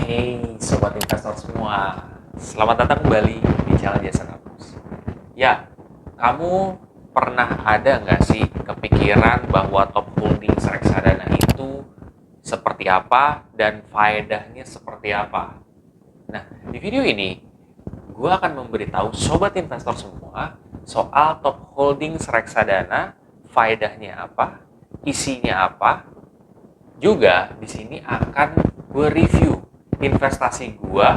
Hey sobat investor semua, selamat datang kembali di channel Jason Apus. Ya, kamu pernah ada nggak sih kepikiran bahwa top holdings reksadana itu seperti apa dan faedahnya seperti apa? Nah, di video ini gue akan memberitahu sobat investor semua soal top holdings reksadana, faedahnya apa, isinya apa. Juga di sini akan gue review investasi gue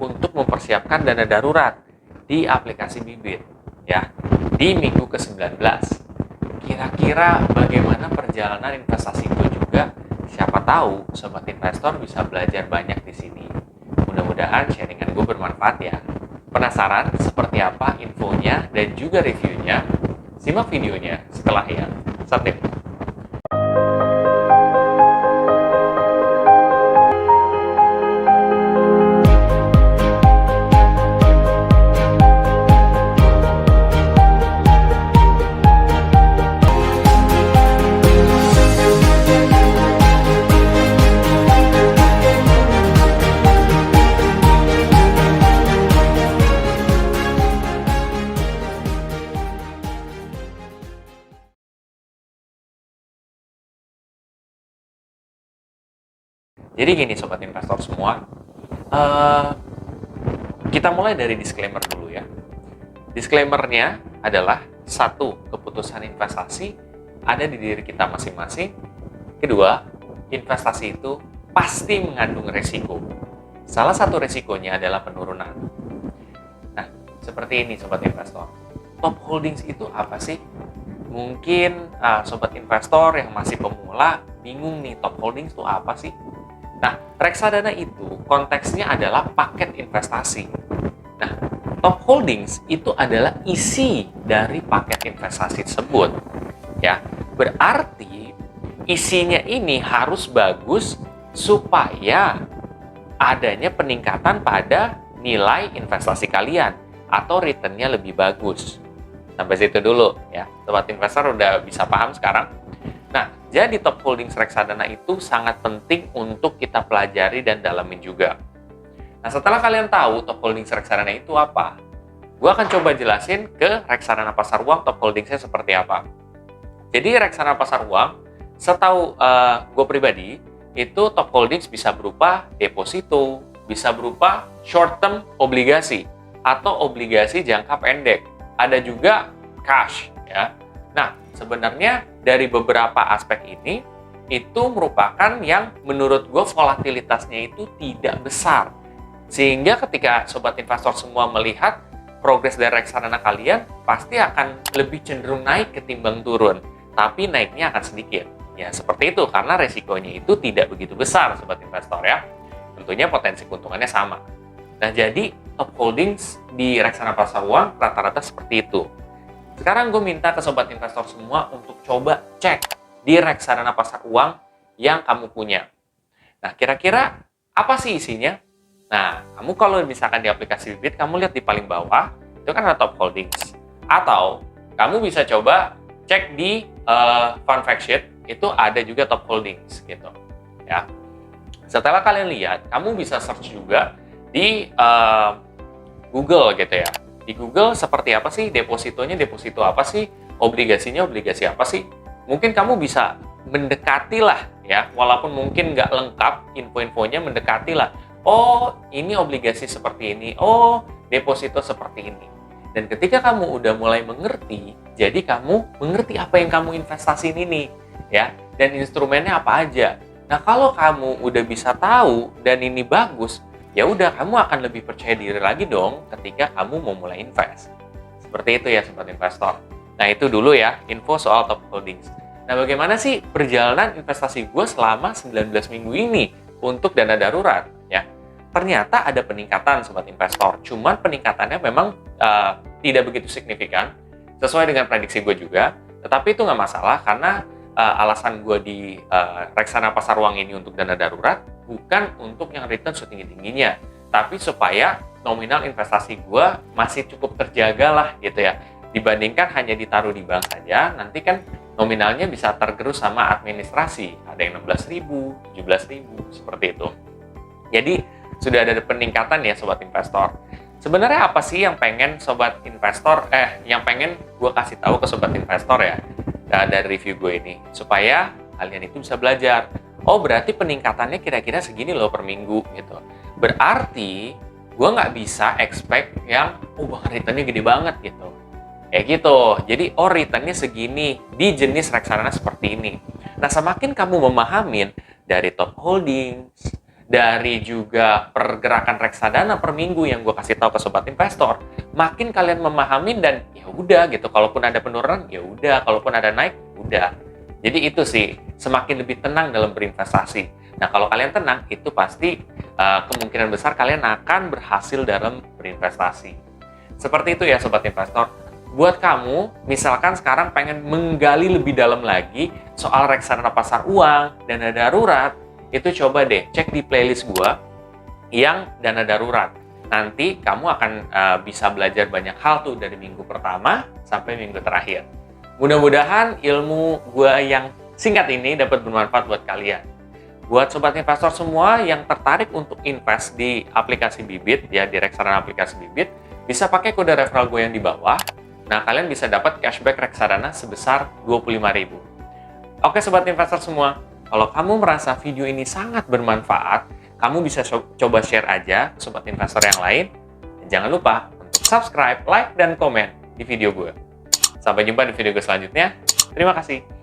untuk mempersiapkan dana darurat di aplikasi Bibit ya di minggu ke-19. Kira-kira bagaimana perjalanan investasi gue juga? Siapa tahu sobat investor bisa belajar banyak di sini. Mudah-mudahan sharingan gue bermanfaat ya. Penasaran seperti apa infonya dan juga reviewnya? Simak videonya setelah yang satu ini. Jadi gini sobat investor semua, kita mulai dari disclaimer dulu ya. Disclaimernya adalah satu, keputusan investasi ada di diri kita masing-masing. Kedua, investasi itu pasti mengandung resiko. Salah satu resikonya adalah penurunan. Nah, seperti ini sobat investor. Top holdings itu apa sih? Mungkin sobat investor yang masih pemula bingung nih, top holdings itu apa sih? Nah, reksadana itu konteksnya adalah paket investasi. Nah, top holdings itu adalah isi dari paket investasi tersebut. Ya, berarti isinya ini harus bagus supaya adanya peningkatan pada nilai investasi kalian atau return-nya lebih bagus. Sampai situ dulu ya. Sobat investor udah bisa paham sekarang? Nah, jadi top holdings reksadana itu sangat penting untuk kita pelajari dan dalamin juga. Nah, setelah kalian tahu top holdings reksadana itu apa, gue akan coba jelasin ke reksadana pasar uang top holdingsnya seperti apa. Jadi reksadana pasar uang, setahu gue pribadi, itu top holdings bisa berupa deposito, bisa berupa short term obligasi, atau obligasi jangka pendek. Ada juga cash ya. Nah, sebenarnya dari beberapa aspek ini, itu merupakan yang menurut gue volatilitasnya itu tidak besar. Sehingga ketika sobat investor semua melihat progres dari reksadana kalian, pasti akan lebih cenderung naik ketimbang turun. Tapi naiknya akan sedikit. Ya, seperti itu, karena resikonya itu tidak begitu besar, sobat investor ya. Tentunya potensi keuntungannya sama. Nah, jadi top holdings di reksadana pasar uang rata-rata seperti itu. Sekarang gue minta ke sobat investor semua untuk coba cek di reksadana pasar uang yang kamu punya. Nah, kira-kira apa sih isinya? Nah, kamu kalau misalkan di aplikasi Bibit, kamu lihat di paling bawah, itu kan ada top holdings. Atau, kamu bisa coba cek di fund fact sheet, itu ada juga top holdings, gitu. Ya. Setelah kalian lihat, kamu bisa search juga di Google, gitu ya. Di Google seperti apa sih depositonya, deposito apa sih, obligasinya, obligasi apa sih. Mungkin kamu bisa mendekati lah ya, walaupun mungkin nggak lengkap info-infonya, mendekati lah. Oh, ini obligasi seperti ini, oh, deposito seperti ini. Dan ketika kamu udah mulai mengerti, jadi kamu mengerti apa yang kamu investasiin ini ya, dan instrumennya apa aja. Nah, kalau kamu udah bisa tahu dan ini bagus, ya udah, kamu akan lebih percaya diri lagi dong ketika kamu mau mulai invest. Seperti itu ya sobat investor. Nah, itu dulu ya info soal top holdings. Nah, bagaimana sih perjalanan investasi gue selama 19 minggu ini untuk dana darurat ya? Ternyata ada peningkatan sobat investor. Cuman peningkatannya memang tidak begitu signifikan sesuai dengan prediksi gue juga. Tetapi itu nggak masalah karena alasan gue di reksadana pasar uang ini untuk dana darurat bukan untuk yang return setinggi-tingginya, tapi supaya nominal investasi gue masih cukup terjaga lah gitu ya, dibandingkan hanya ditaruh di bank saja. Nanti kan nominalnya bisa tergerus sama administrasi, ada yang 16.000, 17.000 seperti itu. Jadi sudah ada peningkatan ya Sobat Investor. Sebenarnya apa sih yang pengen Sobat Investor, yang pengen gue kasih tahu ke Sobat Investor ya, dari review gue ini, supaya kalian itu bisa belajar. Oh, berarti peningkatannya kira-kira segini loh per minggu gitu. Berarti gue nggak bisa expect yang, bahkan returnnya gede banget gitu. Kayak gitu. Jadi, returnnya segini di jenis reksadana seperti ini. Nah, semakin kamu memahamin dari top holdings, dari juga pergerakan reksadana per minggu yang gue kasih tahu ke Sobat Investor, makin kalian memahamin dan ya udah gitu. Kalaupun ada penurunan, ya udah. Kalaupun ada naik, udah. Jadi itu sih, semakin lebih tenang dalam berinvestasi. Nah, kalau kalian tenang, itu pasti kemungkinan besar kalian akan berhasil dalam berinvestasi. Seperti itu ya Sobat Investor. Buat kamu, misalkan sekarang pengen menggali lebih dalam lagi soal reksadana pasar uang, dana darurat, itu coba deh cek di playlist gua yang dana darurat. Nanti kamu akan bisa belajar banyak hal tuh dari minggu pertama sampai minggu terakhir. Mudah-mudahan ilmu gua yang singkat ini dapat bermanfaat buat kalian. Buat Sobat Investor semua yang tertarik untuk invest di aplikasi Bibit, ya di reksadana aplikasi Bibit, bisa pakai kode referral gue yang di bawah. Nah, kalian bisa dapat cashback reksadana sebesar 25.000. Oke Sobat Investor semua, kalau kamu merasa video ini sangat bermanfaat, kamu bisa coba share aja ke Sobat Investor yang lain. Dan jangan lupa untuk subscribe, like, dan komen di video gue. Sampai jumpa di video gue selanjutnya. Terima kasih.